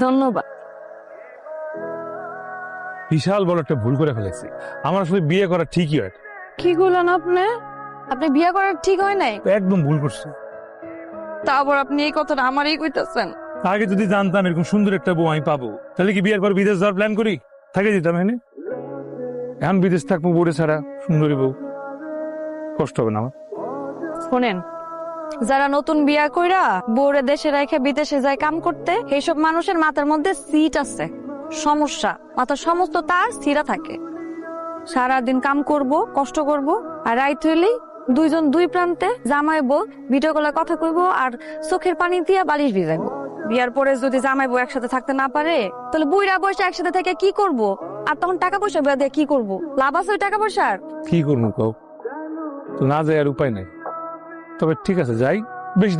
ধন্যবাদ। বিশাল বড় একটা ভুল করে ফেলেছি। আমার আসলে বিয়ে করা ঠিকই হয়। কি করলেন আপনি? আপনি বিয়ে করার ঠিক হয় নাই? একদম ভুল করছি। তারপর আপনি এই কথাটা আমারই কইতাছেন? আগে যদি জানতাম এরকম সুন্দর একটা বউ আমি পাবো, তাহলে কি বিয়ের পর বিদেশ যাওয়ার প্ল্যান করি? থাকে যেতাম এখানে। এখন বিদেশ থাকবো বউরে ছাড়া, সুন্দরী বউ, কষ্ট হবে না আমার? শোনেন, যারা নতুন বিয়া কইরা বউরে দেশে রেখে বিদেশে যায় কাম করতে, এইসব মানুষের মাথার মধ্যে সিট আছে, সমস্যা। মাথার সমস্ত তার স্থিরা থাকে। সারাদিন কাম করব, কষ্ট করব, আর রাইত হইলেই দুইজন দুই প্রান্তে জামাইবো, ভিডিও কলে কথা কইবো আর চোখের পানি দিয়া বালিশ ভিজাইবো। বিয়ার পরে যদি জামাইবো একসাথে থাকতে না পারে, তাহলে বুইরা বসে একসাথে থেকে কি করব? আর তখন টাকা পয়সা বিয়া দিয়ে কি করব? লাভ আছে ওই টাকা পয়সার? কি করবো কও? তো না যায় আর উপায় নাই। তবে ঠিক আছে, যাই, বেশি দিন